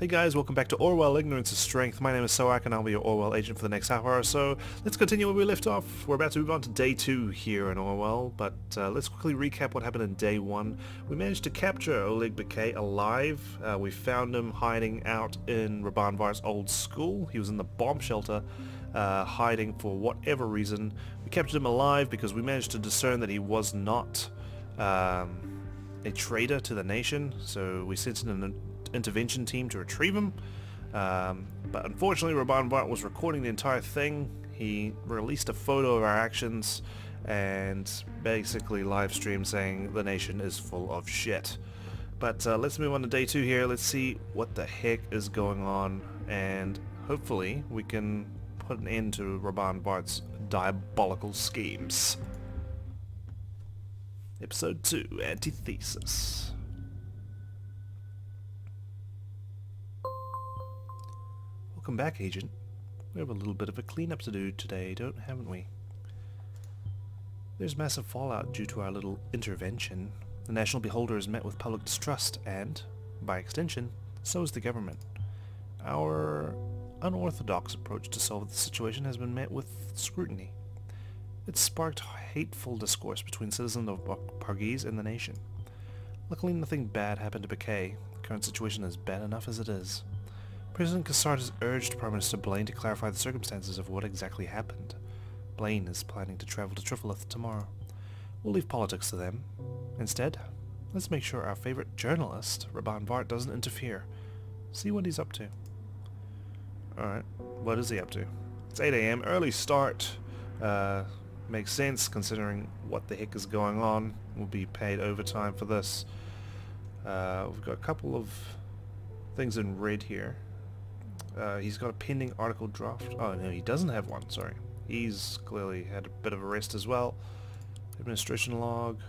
Hey guys, welcome back to Orwell, Ignorance is Strength. My name is Soak and I'll be your Orwell agent for the next half hour or so. Let's continue where we left off. We're about to move on to day 2 here in Orwell, but let's quickly recap what happened in day 1. We managed to capture Ilya Vhart alive. We found him hiding out in Raban Vhart's old school. He was in the bomb shelter, hiding for whatever reason. We captured him alive because we managed to discern that he was not a traitor to the nation, so we sent in an intervention team to retrieve him, but unfortunately Raban Vhart was recording the entire thing. He released a photo of our actions and basically live streamed saying the nation is full of shit. But let's move on to day 2 here. Let's see what the heck is going on, and hopefully we can put an end to Raban Vhart's diabolical schemes. Episode 2, Antithesis. Welcome back, Agent. We have a little bit of a cleanup to do today, haven't we? There's massive fallout due to our little intervention. The National Beholder is met with public distrust and, by extension, so is the government. Our unorthodox approach to solve the situation has been met with scrutiny. It sparked hateful discourse between citizens of Parges and the nation. Luckily nothing bad happened to Vhart. The current situation is bad enough as it is. President Cassard has urged Prime Minister Blaine to clarify the circumstances of what exactly happened. Blaine is planning to travel to Trifleth tomorrow. We'll leave politics to them. Instead, let's make sure our favorite journalist, Raban Vhart, doesn't interfere. See what he's up to. Alright, what is he up to? It's 8 AM, early start. Makes sense considering what the heck is going on. We'll be paid overtime for this. We've got a couple of things in red here. He's got a pending article draft. Oh no, he doesn't have one, sorry. He's clearly had a bit of a rest as well. Administration log,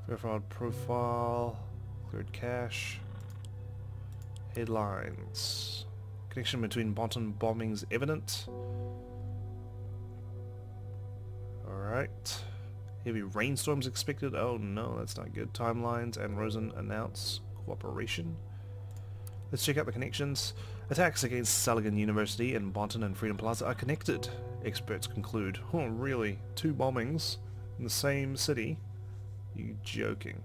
verified profile, cleared cache, headlines. Connection between Bonton bombings evident. Alright. Heavy rainstorms expected. Oh no, that's not good. Timelines and Rosen announce cooperation. Let's check out the connections. Attacks against Salign University and Bonton and Freedom Plaza are connected, experts conclude. Oh really? 2 bombings in the same city? You joking.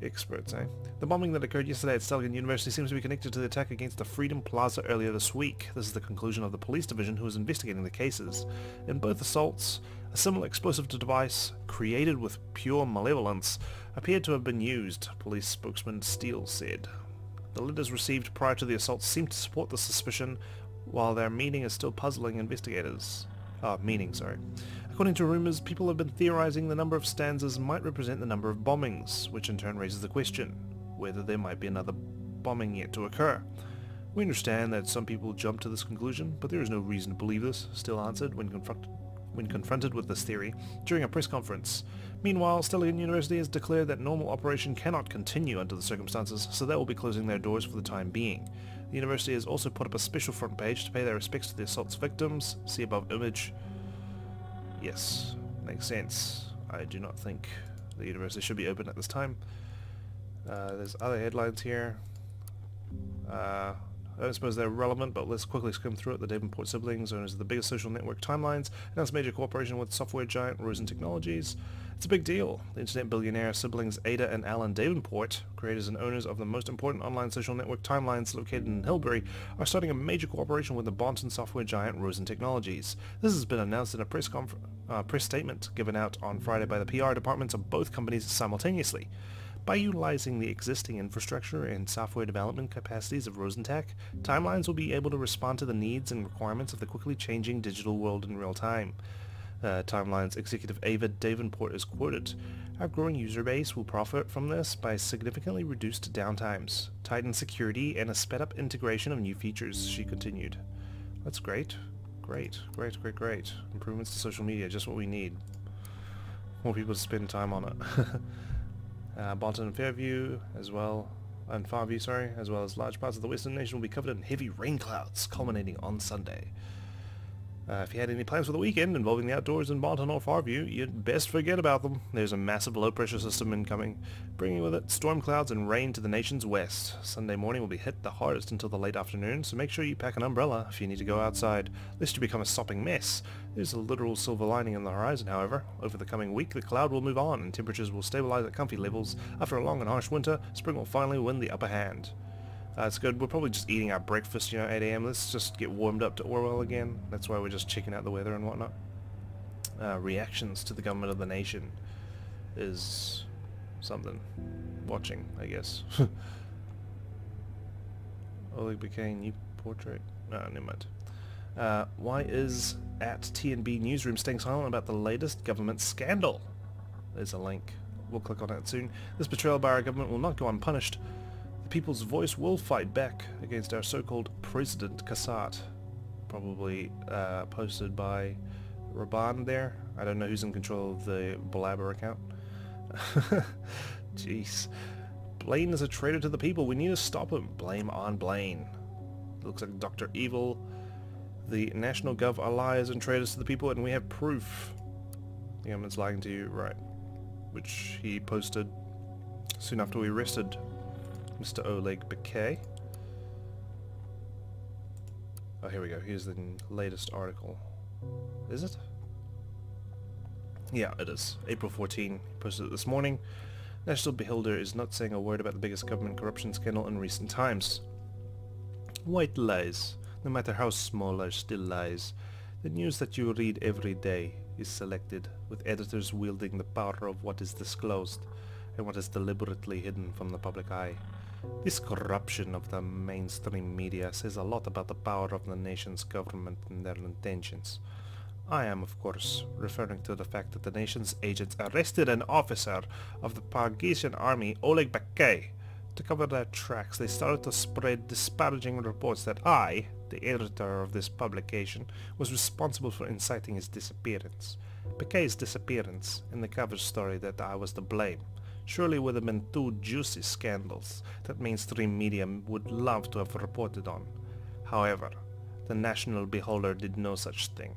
Experts, eh? The bombing that occurred yesterday at Salign University seems to be connected to the attack against the Freedom Plaza earlier this week. This is the conclusion of the police division who is investigating the cases. In both assaults, a similar explosive device, created with pure malevolence, appeared to have been used, police spokesman Steele said. The letters received prior to the assaults seem to support the suspicion, while their meaning is still puzzling investigators. According to rumors, people have been theorizing the number of stanzas might represent the number of bombings, which in turn raises the question, whether there might be another bombing yet to occur. We understand that some people jump to this conclusion, but there is no reason to believe this, Steele answered when confronted with this theory during a press conference. Meanwhile, Salign University has declared that normal operation cannot continue under the circumstances, so they will be closing their doors for the time being. The university has also put up a special front page to pay their respects to the assault's victims. See above image. Yes, makes sense. I do not think the university should be open at this time. There's other headlines here. I don't suppose they're relevant, but let's quickly skim through it. The Davenport siblings, owners of the biggest social network Timelines, announced major cooperation with software giant Rosen Technologies. It's a big deal. The internet billionaire siblings Ada and Alan Davenport, creators and owners of the most important online social network Timelines located in Hillbury, are starting a major cooperation with the Bonton software giant Rosen Technologies. This has been announced in a press statement given out on Friday by the PR departments of both companies simultaneously. By utilizing the existing infrastructure and software development capacities of Rosentech, Timelines will be able to respond to the needs and requirements of the quickly changing digital world in real time. Timelines executive Ava Davenport is quoted, "Our growing user base will profit from this by significantly reduced downtimes, tightened security, and a sped-up integration of new features," she continued. That's great. Great. Improvements to social media, just what we need. More people to spend time on it. Bonton and Fairview, as well as large parts of the western nation will be covered in heavy rain clouds, culminating on Sunday. If you had any plans for the weekend involving the outdoors in Bonton or Farview, you'd best forget about them. There's a massive low-pressure system incoming, bringing with it storm clouds and rain to the nation's west. Sunday morning will be hit the hardest until the late afternoon, so make sure you pack an umbrella if you need to go outside, lest you become a sopping mess. There's a literal silver lining on the horizon, however. Over the coming week, the cloud will move on, and temperatures will stabilize at comfy levels. After a long and harsh winter, spring will finally win the upper hand. It's good. We're probably just eating our breakfast, 8 a.m. Let's just get warmed up to Orwell again. That's why we're just checking out the weather and whatnot. Reactions to the government of the nation is something. Watching, I guess. Oleg became new portrait. No, never mind. Why is at TNB Newsroom staying silent about the latest government scandal? There's a link. We'll click on it soon. This betrayal by our government will not go unpunished. The people's voice will fight back against our so-called President Vhart. Probably posted by Raban there. I don't know who's in control of the Blabber account. Jeez. Blaine is a traitor to the people. We need to stop him. Blame on Blaine. It looks like Dr. Evil. The National Gov are liars and traitors to the people, and we have proof. The government's lying to you, right. Which he posted soon after we arrested Mr. Oleg Bakay. Oh, here we go. Here's the latest article. Is it? Yeah, it is. April 14. Posted it this morning. National Beholder is not saying a word about the biggest government corruption scandal in recent times. White lies, no matter how small, are still lies. The news that you read every day is selected, with editors wielding the power of what is disclosed and what is deliberately hidden from the public eye. This corruption of the mainstream media says a lot about the power of the nation's government and their intentions. I am, of course, referring to the fact that the nation's agents arrested an officer of the Pargesian army, Oleg Bakay. To cover their tracks, they started to spread disparaging reports that I, the editor of this publication, was responsible for inciting his disappearance. Bakay's disappearance, and the cover story that I was to blame, surely would have been two juicy scandals that mainstream media would love to have reported on. However, the National Beholder did no such thing.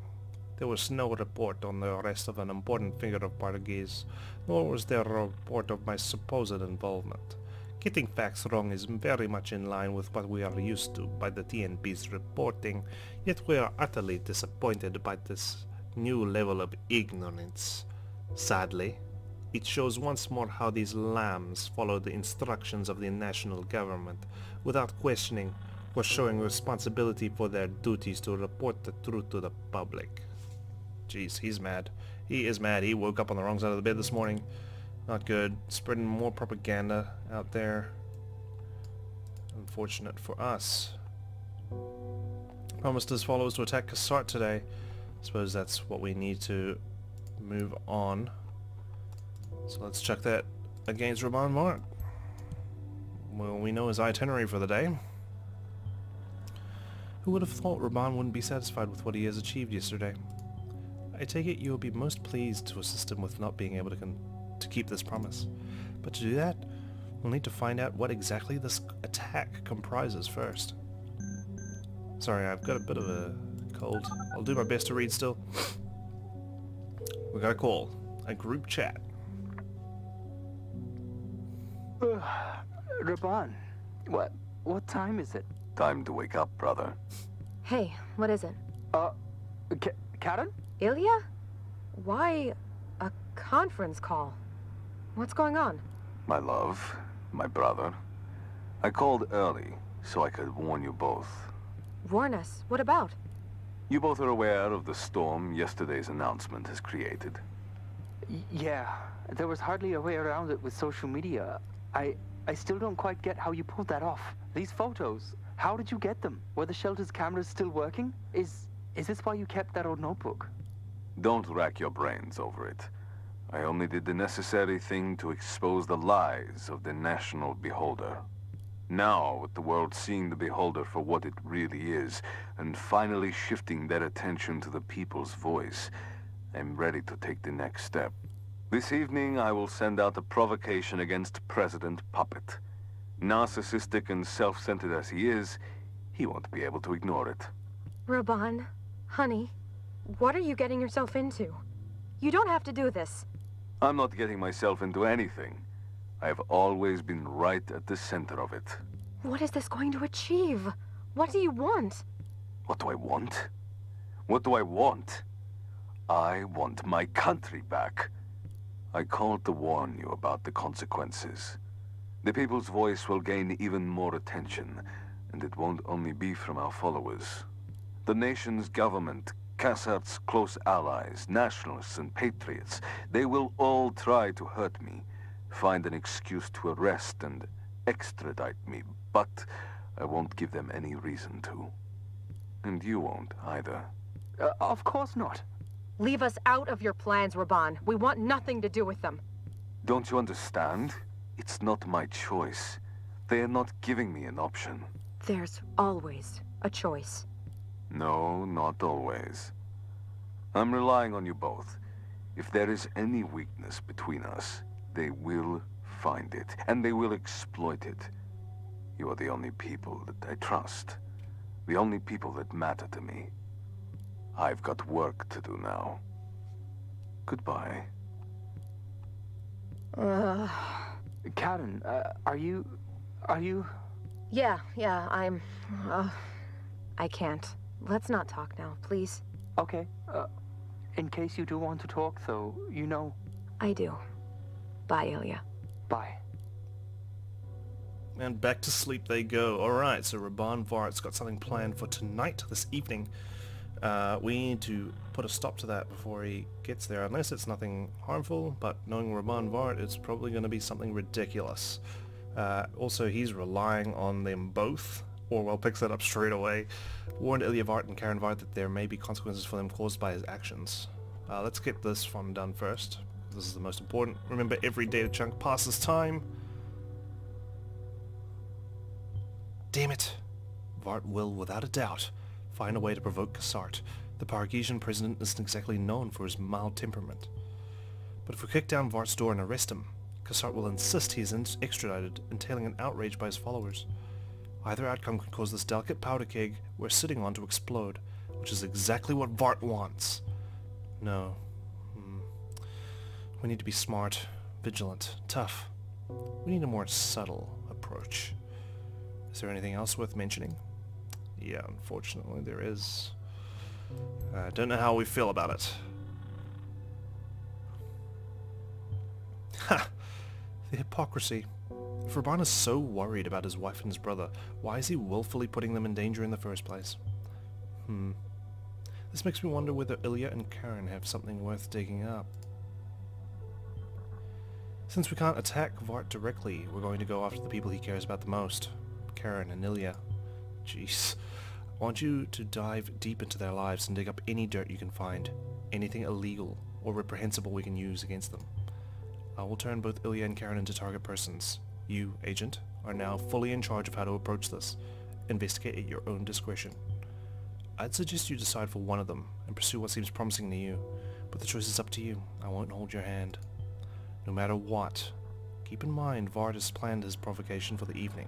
There was no report on the arrest of an important figure of Parges, nor was there a report of my supposed involvement. Getting facts wrong is very much in line with what we are used to by the TNP's reporting, yet we are utterly disappointed by this new level of ignorance. Sadly, it shows once more how these lambs follow the instructions of the national government without questioning or showing responsibility for their duties to report the truth to the public. Jeez, he's mad. He is mad. He woke up on the wrong side of the bed this morning. Not good. Spreading more propaganda out there. Unfortunate for us. Promised his followers to attack Vhart today. Suppose that's what we need to move on. So let's check that against Raban Vhart. Well, we know his itinerary for the day. Who would have thought Raban wouldn't be satisfied with what he has achieved yesterday? I take it you will be most pleased to assist him with not being able to keep this promise. But to do that, we'll need to find out what exactly this attack comprises first. Sorry, I've got a bit of a cold. I'll do my best to read still. We got a call. A group chat. Raban, what time is it? Time to wake up, brother. Hey, what is it? Karen? Ilya? Why a conference call? What's going on? My love, my brother. I called early so I could warn you both. Warn us. What about? You both are aware of the storm yesterday's announcement has created. Yeah, there was hardly a way around it with social media. I still don't quite get how you pulled that off. These photos, how did you get them? Were the shelter's cameras still working? Is this why you kept that old notebook? Don't rack your brains over it. I only did the necessary thing to expose the lies of the National Beholder. Now, with the world seeing the Beholder for what it really is, and finally shifting their attention to the people's voice, I'm ready to take the next step. This evening, I will send out a provocation against President Puppet. Narcissistic and self-centered as he is, he won't be able to ignore it. Raban, honey, What are you getting yourself into? You don't have to do this. I'm not getting myself into anything. I have always been right at the center of it. What is this going to achieve? What do you want? What do I want? What do I want? I want my country back. I called to warn you about the consequences. The people's voice will gain even more attention, and it won't only be from our followers. The nation's government, Khazar's close allies, nationalists and patriots, they will all try to hurt me, find an excuse to arrest and extradite me, but I won't give them any reason to. And you won't either. Of course not. Leave us out of your plans, Raban. We want nothing to do with them. Don't you understand? It's not my choice. They are not giving me an option. There's always a choice. No, not always. I'm relying on you both. If there is any weakness between us, they will find it, and they will exploit it. You are the only people that I trust. The only people that matter to me. I've got work to do now. Goodbye. Karen, are you... Yeah, I'm... I can't. Let's not talk now, please. Okay, in case you do want to talk, though, you know... I do. Bye, Ilya. Bye. And back to sleep they go. Alright, so Raban Vhart's got something planned for tonight, this evening. We need to put a stop to that before he gets there, unless it's nothing harmful, but knowing Raban Vhart, it's probably going to be something ridiculous. Also, he's relying on them both. Orwell picks that up straight away. Warned Ilya Vhart and Karen Vhart that there may be consequences for them caused by his actions. Let's get this one done first. This is the most important. Remember, every data chunk passes time. Damn it. Vhart will, without a doubt, find a way to provoke Khazart. The Pargesian president isn't exactly known for his mild temperament. But if we kick down Vhart's door and arrest him, Khazart will insist he is extradited, entailing an outrage by his followers. Either outcome could cause this delicate powder keg we're sitting on to explode, which is exactly what Vhart wants. No. We need to be smart, vigilant, tough. We need a more subtle approach. Is there anything else worth mentioning? Yeah, unfortunately there is. I don't know how we feel about it. Ha! The hypocrisy. If Raban is so worried about his wife and his brother, why is he willfully putting them in danger in the first place? This makes me wonder whether Ilya and Karen have something worth digging up. Since we can't attack Vhart directly, we're going to go after the people he cares about the most. Karen and Illya. Jeez. I want you to dive deep into their lives and dig up any dirt you can find. Anything illegal or reprehensible we can use against them. I will turn both Illya and Karen into target persons. You, Agent, are now fully in charge of how to approach this. Investigate at your own discretion. I'd suggest you decide for one of them and pursue what seems promising to you, but the choice is up to you. I won't hold your hand. No matter what, keep in mind Vhart has planned his provocation for the evening.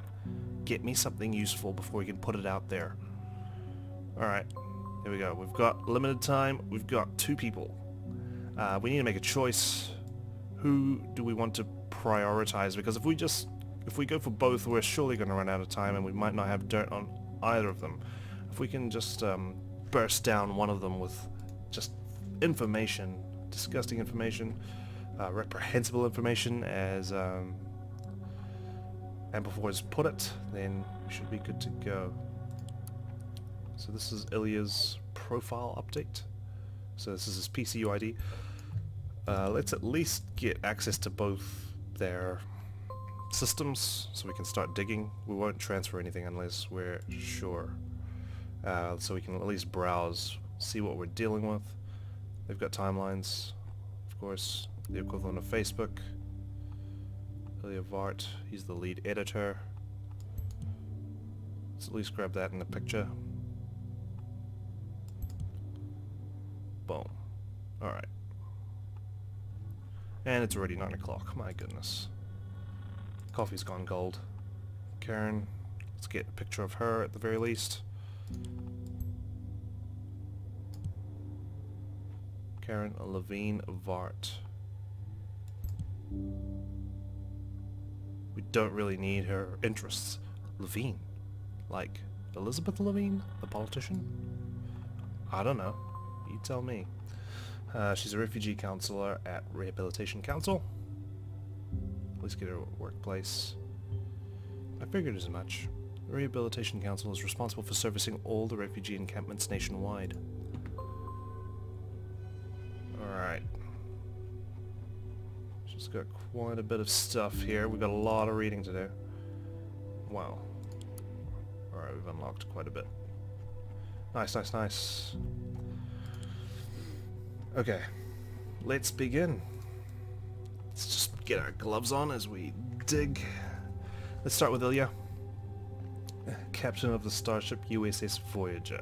Get me something useful before we can put it out there. Alright, here we go. We've got limited time. We've got two people. We need to make a choice. Who do we want to prioritize? Because if we go for both, we're surely going to run out of time and we might not have dirt on either of them. If we can just burst down one of them with just information, disgusting information, reprehensible information, as Ampleford has put it, then we should be good to go. So this is Ilya's profile update. So this is his PCU ID. Let's at least get access to both their systems so we can start digging. We won't transfer anything unless we're sure. So we can at least browse, see what we're dealing with. They've got timelines, of course, the equivalent of Facebook. Ilya Vhart, he's the lead editor. Let's at least grab that in the picture. Boom. Alright. And it's already 9 o'clock, my goodness. Coffee's gone gold. Karen, let's get a picture of her at the very least. Karen Vhart. We don't really need her interests. Levine. Like Elizabeth Levine, the politician? I don't know. You tell me. She's a refugee counselor at Rehabilitation Council. At least get her workplace. I figured as much. The Rehabilitation Council is responsible for servicing all the refugee encampments nationwide. Alright. She's got quite a bit of stuff here. We've got a lot of reading to do. Wow. Alright, we've unlocked quite a bit. Nice, nice, nice. Okay. Let's begin. Let's just get our gloves on as we dig. Let's start with Ilya. Captain of the starship USS Voyager.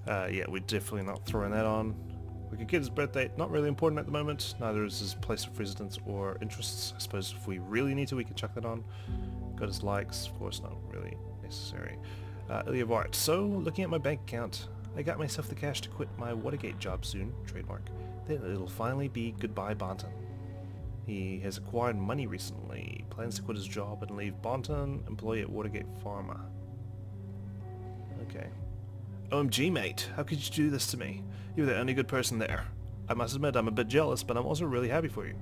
Yeah, we're definitely not throwing that on. We could get his birth date, not really important at the moment. Neither is his place of residence or interests. I suppose if we really need to, we can chuck that on. Got his likes, of course, not really necessary. Ilya Vhart. So, looking at my bank account, I got myself the cash to quit my Watergate job soon, trademark. Then it'll finally be goodbye Bonton. He has acquired money recently, plans to quit his job and leave Bonton, employee at Watergate Pharma. Okay. OMG mate, how could you do this to me? You're the only good person there. I must admit I'm a bit jealous, but I'm also really happy for you.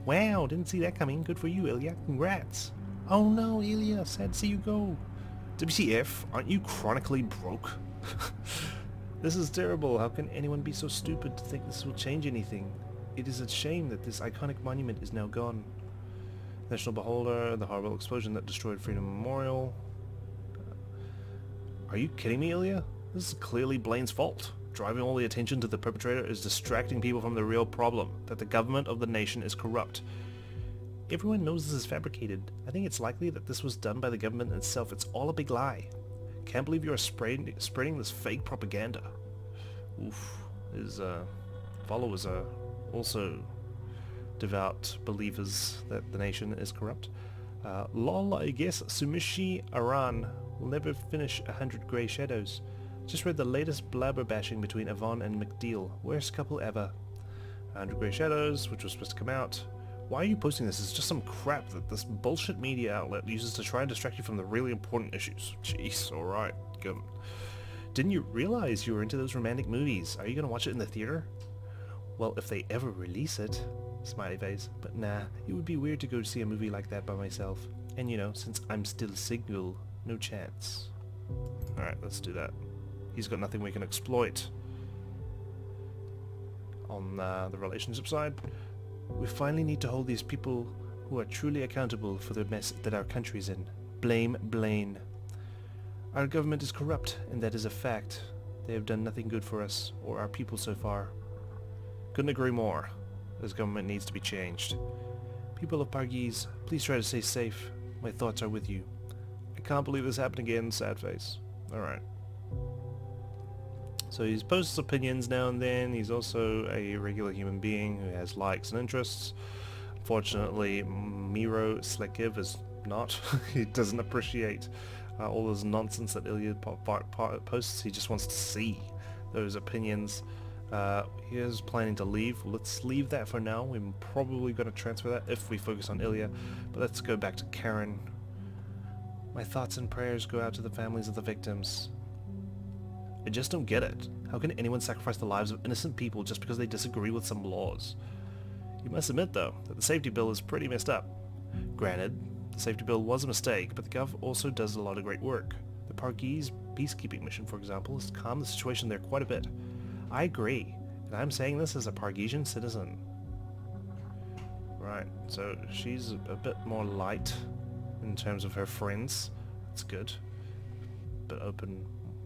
Wow, didn't see that coming. Good for you, Ilya. Congrats. Oh no, Ilya, sad to see you go. WTF, aren't you chronically broke? This is terrible. How can anyone be so stupid to think this will change anything? It is a shame that this iconic monument is now gone. National Beholder, the horrible explosion that destroyed Freedom Memorial. Are you kidding me, Ilya? This is clearly Blaine's fault. Driving all the attention to the perpetrator is distracting people from the real problem, that the government of the nation is corrupt. Everyone knows this is fabricated. I think it's likely that this was done by the government itself. It's all a big lie. Can't believe you are spreading this fake propaganda. Oof. His followers are also devout believers that the nation is corrupt. Lol, I guess Sumishi Aran will never finish 100 Grey Shadows. Just read the latest blabber bashing between Yvonne and McDeal. Worst couple ever. 100 Grey Shadows, which was supposed to come out. Why are you posting this? It's just some crap that this bullshit media outlet uses to try and distract you from the really important issues. Jeez, alright. Didn't you realize you were into those romantic movies? Are you gonna watch it in the theater? Well, if they ever release it. Smiley face. But nah, it would be weird to go see a movie like that by myself. And you know, since I'm still single, no chance. Alright, let's do that. He's got nothing we can exploit. On the relationship side, we finally need to hold these people who are truly accountable for the mess that our country's in. Blame Blaine. Our government is corrupt, and that is a fact. They have done nothing good for us, or our people so far. Couldn't agree more. This government needs to be changed. People of Parges, please try to stay safe. My thoughts are with you. I can't believe this happened again, sad face. Alright. So he posts opinions now and then. He's also a regular human being who has likes and interests. Unfortunately, Miro Slekiv is not. He doesn't appreciate all this nonsense that Ilya posts. He just wants to see those opinions. He is planning to leave. Let's leave that for now. We're probably going to transfer that if we focus on Ilya. But let's go back to Karen. My thoughts and prayers go out to the families of the victims. I just don't get it. How can anyone sacrifice the lives of innocent people just because they disagree with some laws? You must admit, though, that the safety bill is pretty messed up. Granted, the safety bill was a mistake, but the Gov also does a lot of great work. The Parges peacekeeping mission, for example, has calmed the situation there quite a bit. I agree, and I'm saying this as a Pargesian citizen. Right, so she's a bit more light in terms of her friends. That's good. But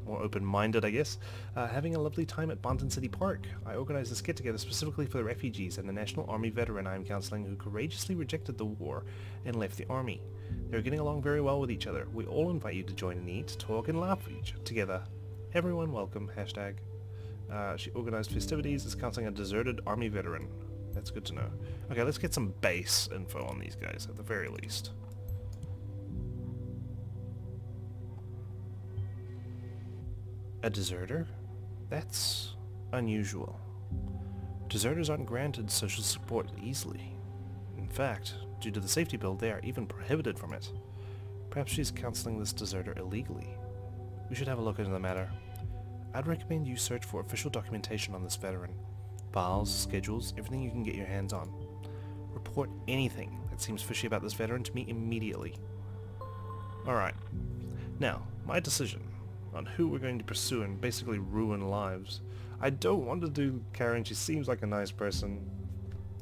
more open-minded, I guess. Having a lovely time at Bonton City Park. I organized this get-together specifically for the refugees and the National Army veteran I am counseling who courageously rejected the war and left the army. They're getting along very well with each other. We all invite you to join and eat, talk, and laugh together. Everyone welcome, hashtag. She organized festivities as counseling a deserted army veteran. That's good to know. Okay, let's get some base info on these guys at the very least. A deserter? That's unusual. Deserters aren't granted social support easily. In fact, due to the safety bill, they are even prohibited from it. Perhaps she's counseling this deserter illegally. We should have a look into the matter. I'd recommend you search for official documentation on this veteran. Files, schedules, everything you can get your hands on. Report anything that seems fishy about this veteran to me immediately. Alright. Now, my decision on who we're going to pursue and basically ruin lives. I don't want to do Karen. She seems like a nice person.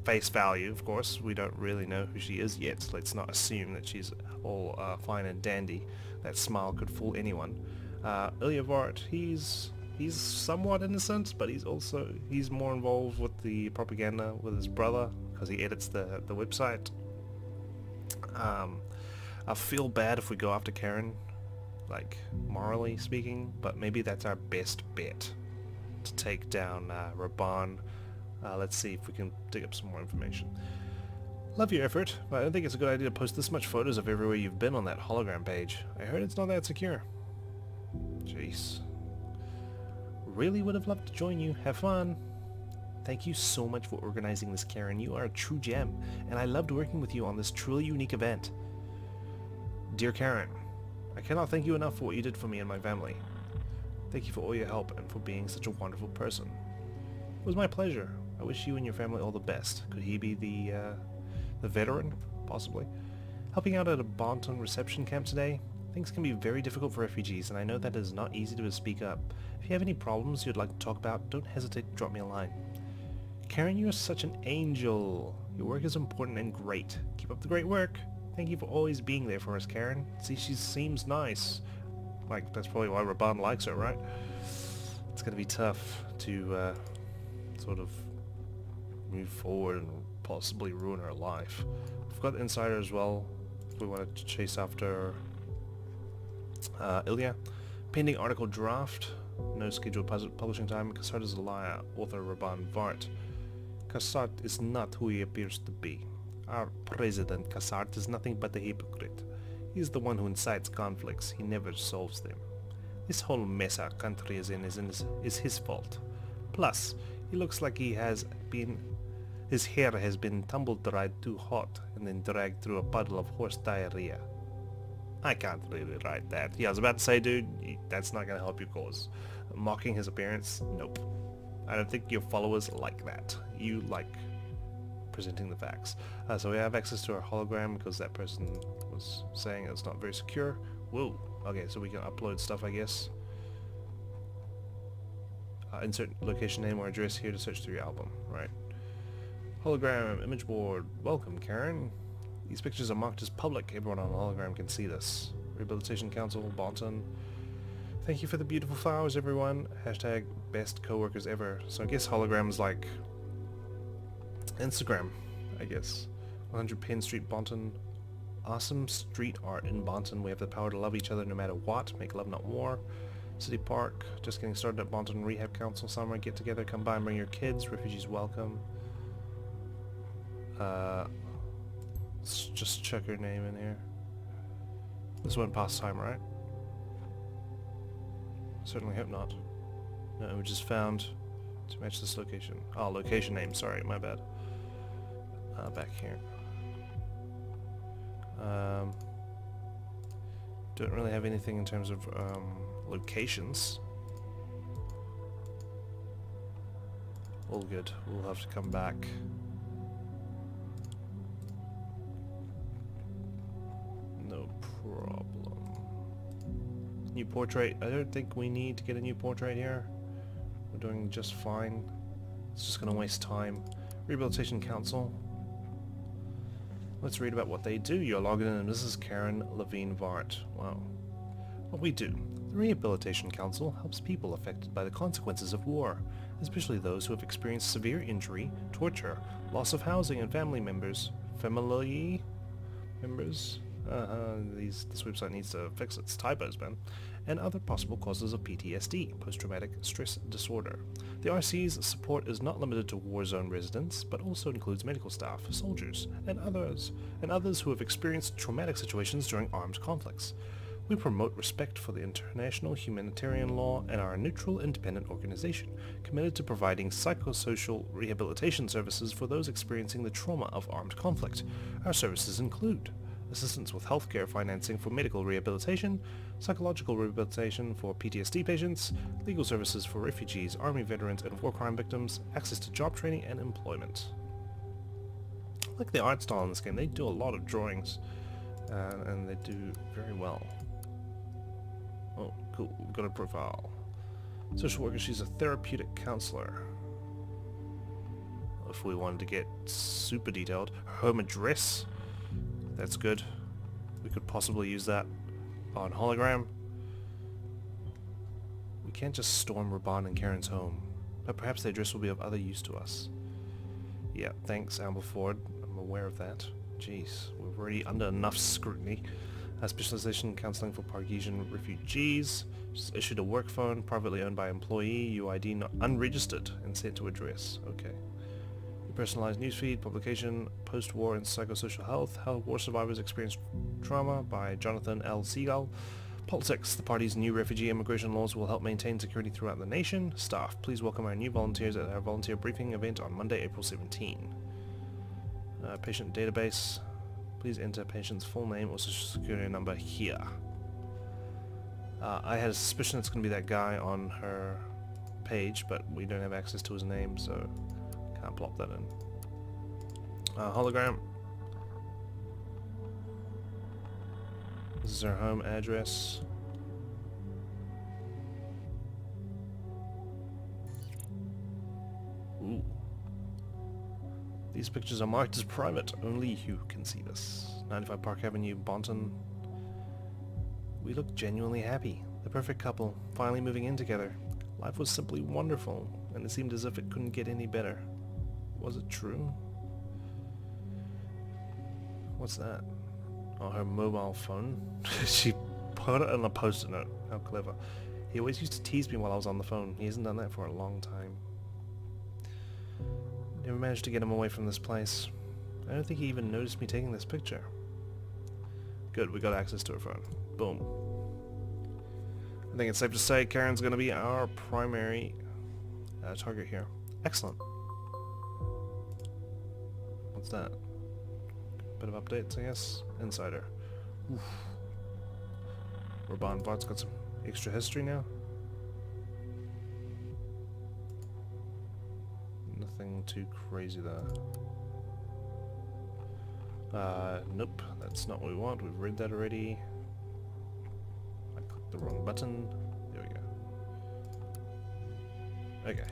Face value, of course. We don't really know who she is yet. Let's not assume that she's all fine and dandy. That smile could fool anyone. Ilya Vhart, he's somewhat innocent, but he's more involved with the propaganda with his brother because he edits the website. I feel bad if we go after Karen, like morally speaking, but maybe that's our best bet to take down Raban. Let's see if we can dig up some more information. Love your effort, but I don't think it's a good idea to post this much photos of everywhere you've been on that hologram page. I heard it's not that secure. Jeez. Really would have loved to join you. Have fun. Thank you so much for organizing this, Karen. You are a true gem, and I loved working with you on this truly unique event. Dear Karen, I cannot thank you enough for what you did for me and my family. Thank you for all your help and for being such a wonderful person. It was my pleasure. I wish you and your family all the best. Could he be the veteran? Possibly. Helping out at a Bonton reception camp today? Things can be very difficult for refugees, and I know that it is not easy to speak up. If you have any problems you'd like to talk about, don't hesitate to drop me a line. Karen, you are such an angel. Your work is important and great. Keep up the great work. Thank you for always being there for us, Karen. See, she seems nice. Like, that's probably why Raban likes her, right? It's going to be tough to sort of move forward and possibly ruin her life. We've got the Insider as well, if we wanted to chase after Illya. Pending article draft. No scheduled publishing time. Cassard is a liar. Author Raban Vhart. Cassard is not who he appears to be. Our president, Cassard, is nothing but a hypocrite. He is the one who incites conflicts. He never solves them. This whole mess our country is in is his fault. Plus, he looks like his hair has been tumble-dried too hot and then dragged through a puddle of horse diarrhea. I can't really write that. Yeah, I was about to say, dude, that's not going to help your cause. Mocking his appearance? Nope. I don't think your followers like that. You like presenting the facts. So we have access to our hologram because that person was saying it's not very secure. Whoa. Okay, so we can upload stuff, I guess. Insert location name or address here to search through your album. Right. Hologram, image board. Welcome, Karen. These pictures are marked as public. Everyone on the hologram can see this. Rehabilitation Council, Bonton. Thank you for the beautiful flowers, everyone. Hashtag best co-workers ever. So I guess holograms like Instagram, I guess. 100 Penn Street, Bonton. Awesome street art in Bonton. We have the power to love each other no matter what. Make love, not war. City Park. Just getting started at Bonton Rehab Council. Summer, get together, come by and bring your kids. Refugees welcome. Let's just check her name in here. This went past time, right? Certainly hope not. No images found to match this location. Oh, location name, sorry, my bad. Back here. Don't really have anything in terms of locations. All good. We'll have to come back. No problem. New portrait. I don't think we need to get a new portrait here. We're doing just fine. It's just going to waste time. Rehabilitation Council. Let's read about what they do. You're logged in and Mrs. Karen Vhart. Wow. What we do. The Rehabilitation Council helps people affected by the consequences of war, especially those who have experienced severe injury, torture, loss of housing and family members. Family members? This website needs to fix its typos, man. And other possible causes of PTSD, post-traumatic stress disorder. The RC's support is not limited to war zone residents, but also includes medical staff, soldiers, and others who have experienced traumatic situations during armed conflicts. We promote respect for the international humanitarian law and are a neutral, independent organization committed to providing psychosocial rehabilitation services for those experiencing the trauma of armed conflict. Our services include assistance with healthcare financing for medical rehabilitation, psychological rehabilitation for PTSD patients, legal services for refugees, army veterans, and war crime victims, access to job training and employment. I like the art style in this game. They do a lot of drawings, and they do very well. Oh, cool. We've got a profile. Social worker, she's a therapeutic counselor. If we wanted to get super detailed. Home address. That's good. We could possibly use that on hologram. We can't just storm Raban and Karen's home, but perhaps the address will be of other use to us. Yeah, thanks, Ampleford. I'm aware of that. Jeez, we're already under enough scrutiny. Specialization in counseling for Pargesian refugees. Just issued a work phone, privately owned by employee, UID not unregistered, and sent to address. Okay. Personalized newsfeed, publication, post-war and psychosocial health, how war survivors experience trauma by Jonathan L. Seagull. Politics, the party's new refugee immigration laws will help maintain security throughout the nation. Staff, please welcome our new volunteers at our volunteer briefing event on Monday, April 17. Patient database. Please enter patient's full name or social security number here. I had a suspicion it's going to be that guy on her page, but we don't have access to his name, so can't plop that in. Hologram. This is her home address. Ooh. These pictures are marked as private. Only you can see this. 95 Park Avenue, Bonton. We look genuinely happy. The perfect couple, finally moving in together. Life was simply wonderful, and it seemed as if it couldn't get any better. Was it true? What's that? Oh, her mobile phone? She put it on a post-it note. How clever. He always used to tease me while I was on the phone. He hasn't done that for a long time. Never managed to get him away from this place. I don't think he even noticed me taking this picture. Good, we got access to her phone. Boom. I think it's safe to say Karen's going to be our primary target here. Excellent. What's that? Bit of updates, I guess. Insider. Oof. Raban Vhart's got some extra history now. Nothing too crazy there. Nope, that's not what we want. We've read that already. I clicked the wrong button. There we go. Okay.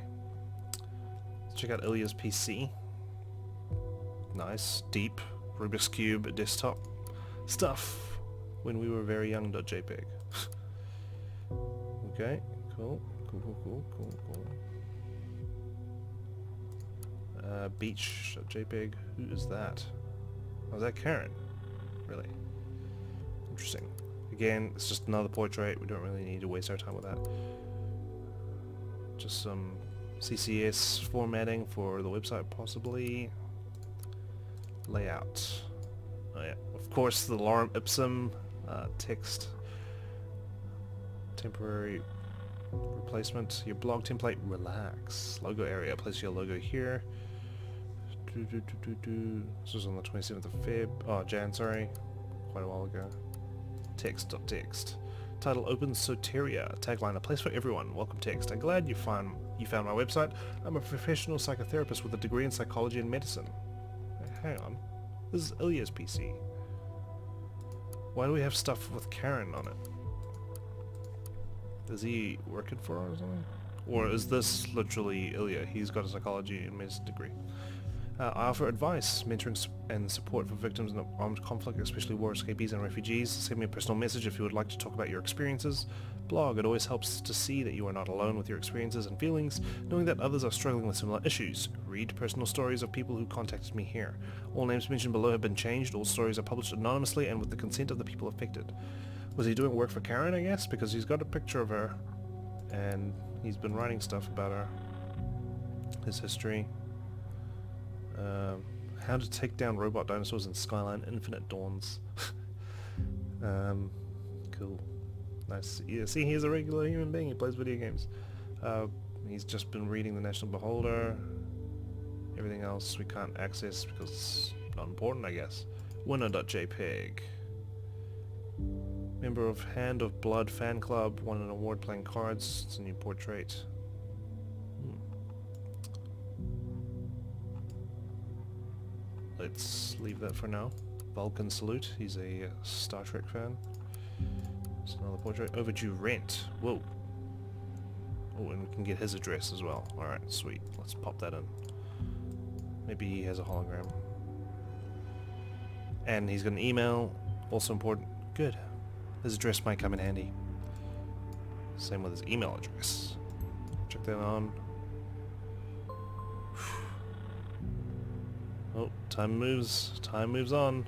Let's check out Ilya's PC. Nice, deep, Rubik's Cube desktop stuff. When we were very young. .jpg. Okay, cool. Beach.jpg. Who is that? Oh, is that Karen? Really? Interesting. Again, it's just another portrait. We don't really need to waste our time with that. Just some CCS formatting for the website, possibly. Layout. Oh yeah, of course the lorem ipsum text. Temporary replacement. Your blog template. Relax. Logo area. Place your logo here. This was on the 27th of Feb. Oh, Jan, sorry. Quite a while ago. Text.text. Title: Open Soteria. Tagline: A place for everyone. Welcome text. I'm glad you found my website. I'm a professional psychotherapist with a degree in psychology and medicine. Hang on. This is Ilya's PC. Why do we have stuff with Karen on it? Is he working for her or something? Or is this literally Ilya? He's got a psychology and medicine degree. I offer advice, mentoring and support for victims in armed conflict, especially war escapees and refugees. Send me a personal message if you would like to talk about your experiences. Blog. It always helps to see that you are not alone with your experiences and feelings, knowing that others are struggling with similar issues. Read personal stories of people who contacted me here. All names mentioned below have been changed. All stories are published anonymously and with the consent of the people affected. Was he doing work for Karen, I guess? Because he's got a picture of her, and he's been writing stuff about her. His history. How to take down robot dinosaurs in Skyline Infinite Dawns. Cool. Nice. Yeah, see, he's a regular human being. He plays video games. He's just been reading the National Beholder. Everything else we can't access because it's not important, I guess. Winner.jpg. Member of Hand of Blood fan club. Won an award playing cards. It's a new portrait. Let's leave that for now. Vulcan Salute. He's a Star Trek fan. It's another portrait. Overdue rent. Whoa. Oh, and we can get his address as well. Alright, sweet. Let's pop that in. Maybe he has a hologram. And he's got an email. Also important. Good. His address might come in handy. Same with his email address. Check that on. Oh, time moves. Time moves on.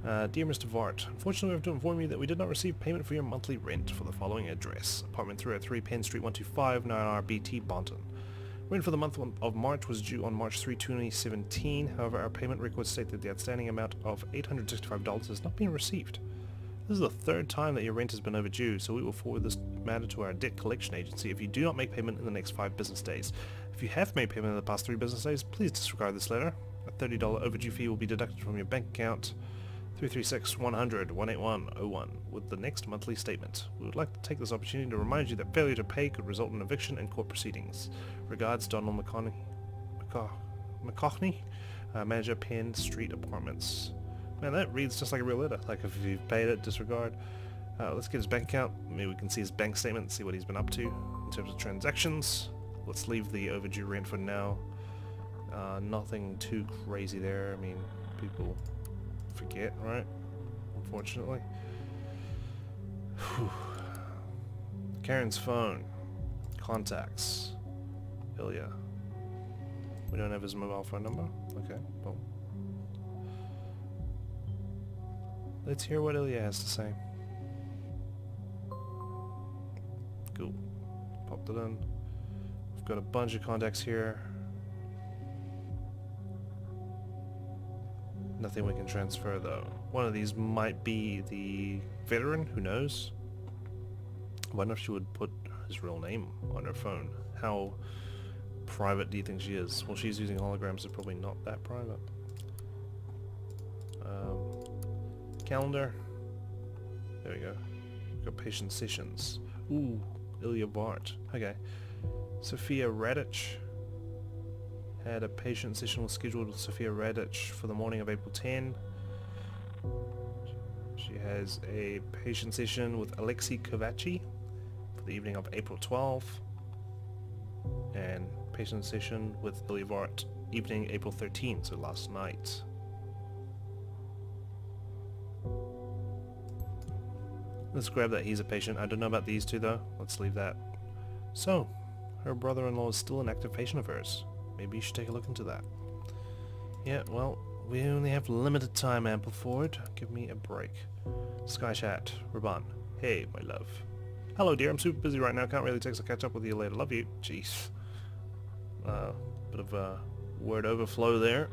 Dear Mr. Vhart, unfortunately we have to inform you that we did not receive payment for your monthly rent for the following address. Apartment 303 Penn Street 125, 9R BT, Bonton. Rent for the month of March was due on March 3, 2017. However, our payment records state that the outstanding amount of $865 has not been received. This is the third time that your rent has been overdue, so we will forward this matter to our debt collection agency if you do not make payment in the next 5 business days. If you have made payment in the past 3 business days, please disregard this letter. A $30 overdue fee will be deducted from your bank account 336-100-18101 with the next monthly statement. We would like to take this opportunity to remind you that failure to pay could result in eviction and court proceedings. Regards, Donald McCockney, manager, Penn Street Apartments. Man, that reads just like a real letter. Like, if you've paid it, disregard. Let's get his bank account. Maybe we can see his bank statement and see what he's been up to in terms of transactions. Let's leave the overdue rent for now. Nothing too crazy there. I mean, people forget, right? Unfortunately. Whew. Karen's phone. Contacts. Ilya. We don't have his mobile phone number? Okay, well. Let's hear what Ilya has to say. Cool. Popped it in. We've got a bunch of contacts here. Nothing we can transfer though. One of these might be the veteran, who knows? I wonder if she would put his real name on her phone. How private do you think she is? Well, she's using holograms, so probably not that private. Calendar. There we go. We've got patient sessions. Ooh, Ilya Vhart. Okay. Sophia Radich. Had a patient session was scheduled with Sophia Radich for the morning of April 10. She has a patient session with Alexei Kovaci for the evening of April 12. And patient session with Ilya Vhart evening April 13, so last night. Let's grab that he's a patient. I don't know about these two though. Let's leave that. So, her brother-in-law is still an active patient of hers. Maybe you should take a look into that. Yeah, well, we only have limited time, Ampleford. Give me a break. Sky Chat. Raban. Hey, my love. Hello, dear. I'm super busy right now. Can't really text or catch up with you later. Love you. Jeez. Bit of a word overflow there.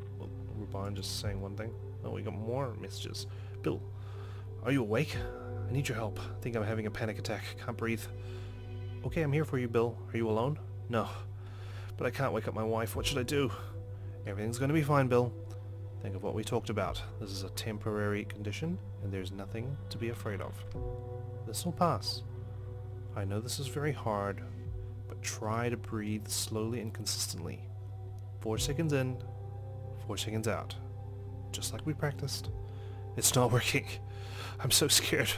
Raban just saying one thing. Oh, we got more messages. Bill, are you awake? I need your help. I think I'm having a panic attack. Can't breathe. Okay, I'm here for you, Bill. Are you alone? No. But I can't wake up my wife. What should I do? Everything's going to be fine, Bill. Think of what we talked about. This is a temporary condition, and there's nothing to be afraid of. This will pass. I know this is very hard, but try to breathe slowly and consistently. 4 seconds in, 4 seconds out. Just like we practiced. It's not working. I'm so scared.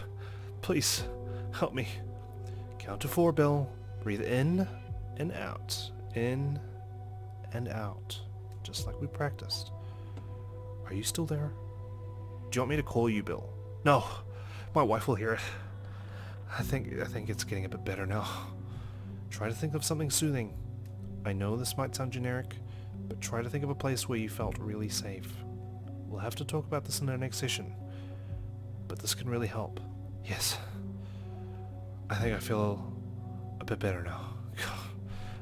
Please, help me. Count to 4, Bill. Breathe in and out. In and out. Just like we practiced. Are you still there? Do you want me to call you, Bill? No. My wife will hear it. I think it's getting a bit better now. Try to think of something soothing. I know this might sound generic, but try to think of a place where you felt really safe. We'll have to talk about this in our next session. But this can really help. Yes. I think I feel a bit better now.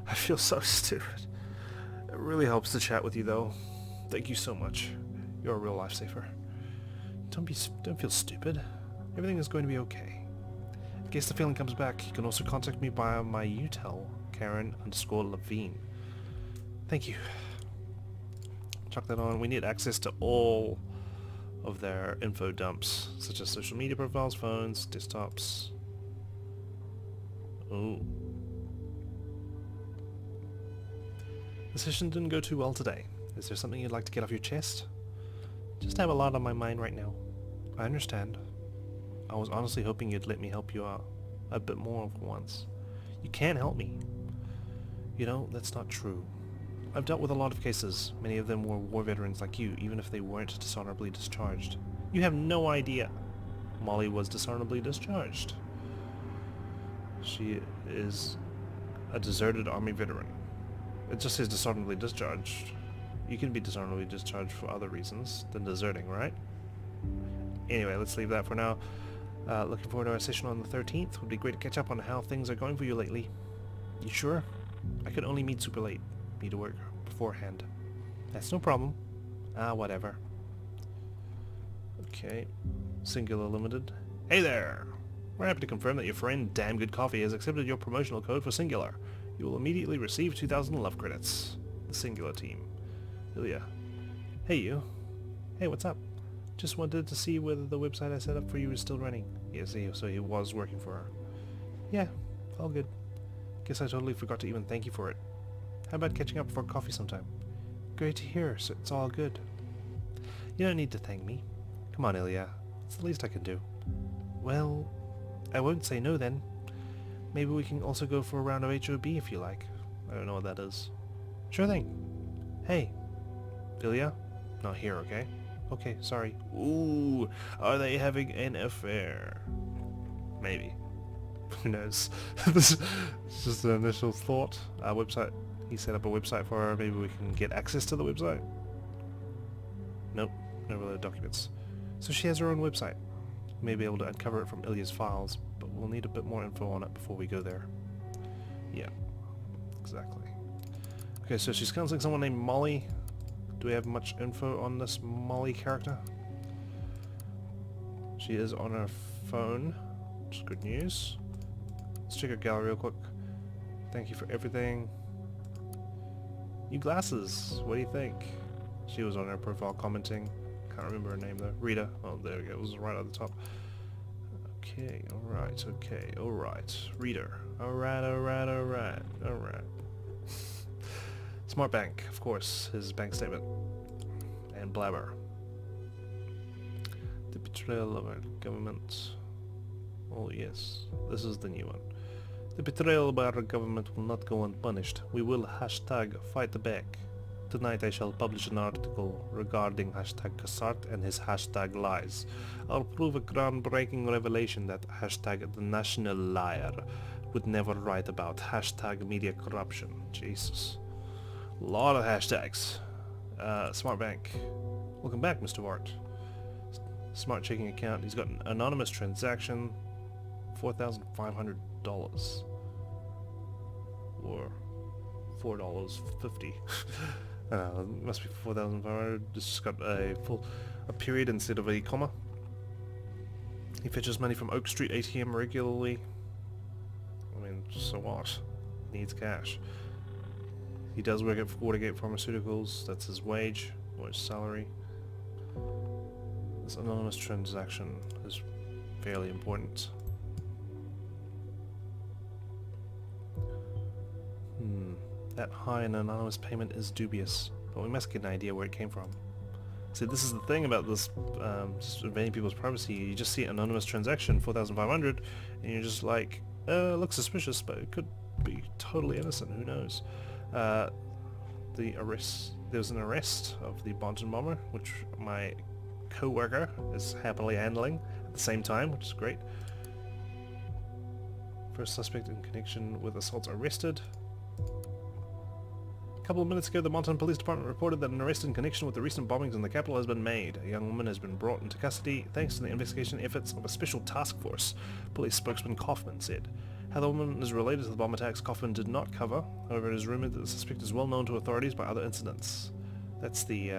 I feel so stupid. It really helps to chat with you though. Thank you so much. You're a real lifesaver. Don't feel stupid. Everything is going to be okay. In case the feeling comes back, you can also contact me via my utel, Karen_Levine. Thank you. Chuck that on. We need access to all of their info dumps, such as social media profiles, phones, desktops. Oh. The session didn't go too well today. Is there something you'd like to get off your chest? Just have a lot on my mind right now. I understand. I was honestly hoping you'd let me help you out a bit more for once. You can help me. You know, that's not true. I've dealt with a lot of cases. Many of them were war veterans like you, even if they weren't dishonorably discharged. You have no idea. Molly was dishonorably discharged. She is a deserted army veteran. It just says dishonorably discharged. You can be dishonorably discharged for other reasons than deserting, right? Anyway, let's leave that for now. Looking forward to our session on the 13th. Would be great to catch up on how things are going for you lately. You sure? I could only meet super late. Need to work beforehand. That's no problem. Whatever. Okay. Singular Limited. Hey there! We're happy to confirm that your friend Damn Good Coffee has accepted your promotional code for Singular. You will immediately receive 2,000 love credits. The Singular team. Ilya. Hey you. Hey, what's up? Just wanted to see whether the website I set up for you is still running. Yes, so he was working for her. Yeah, all good. Guess I totally forgot to even thank you for it. How about catching up for coffee sometime? Great to hear, so it's all good. You don't need to thank me. Come on, Ilya. It's the least I can do. Well, I won't say no then. Maybe we can also go for a round of HOB if you like. I don't know what that is. Sure thing. Hey. Ilya? Not here, okay? Okay, sorry. Ooh, are they having an affair? Maybe. Who knows? This is just an initial thought. Website. He set up a website for her. Maybe we can get access to the website? Nope. No related documents. So she has her own website. We may be able to uncover it from Ilya's files, but we'll need a bit more info on it before we go there. Yeah. Exactly. Okay, so she's counseling someone named Molly. Do we have much info on this Molly character? She is on her phone, which is good news. Let's check her gallery real quick. Thank you for everything. New glasses, what do you think? She was on her profile commenting. Can't remember her name though. Rita. Oh, there we go. It was right at the top. Okay, alright, okay, alright. Reader. Alright. Smart Bank, of course, his bank statement. And Blabber. The betrayal of our government. Oh yes, this is the new one. The betrayal by our government will not go unpunished. We will #fight back. Tonight I shall publish an article regarding #Cassart and his #lies. I'll prove a groundbreaking revelation that #the national liar would never write about #media corruption. Jesus. A lot of hashtags. Smart Bank. Welcome back, Mr. Vhart. Smart checking account. He's got an anonymous transaction. $4,500. Or $4.50. It must be 4,500. Just got a period instead of a comma. He fetches money from Oak Street ATM regularly. I mean, so what? Needs cash. He does work at Watergate Pharmaceuticals. That's his wage or his salary. This anonymous transaction is fairly important. That high in anonymous payment is dubious, but we must get an idea where it came from. See, this is the thing about this, just invading people's privacy. You just see an anonymous transaction, 4,500, and you're just like, looks suspicious, but it could be totally innocent, who knows. There was an arrest of the Bonton bomber, which my co-worker is happily handling at the same time, which is great. First suspect in connection with assaults arrested. A couple of minutes ago, the Monton Police Department reported that an arrest in connection with the recent bombings in the capital has been made. A young woman has been brought into custody thanks to the investigation efforts of a special task force, police spokesman Kaufman said. How the woman is related to the bomb attacks, Kaufman did not cover. However, it is rumored that the suspect is well known to authorities by other incidents. That's the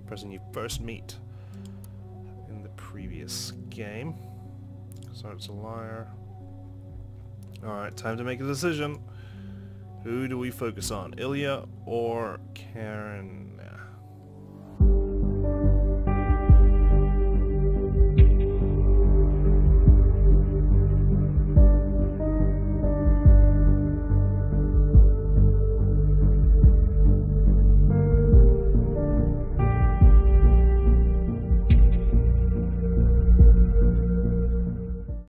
person you first meet in the previous game. So it's a liar. Alright, time to make a decision. Who do we focus on? Illya or Karen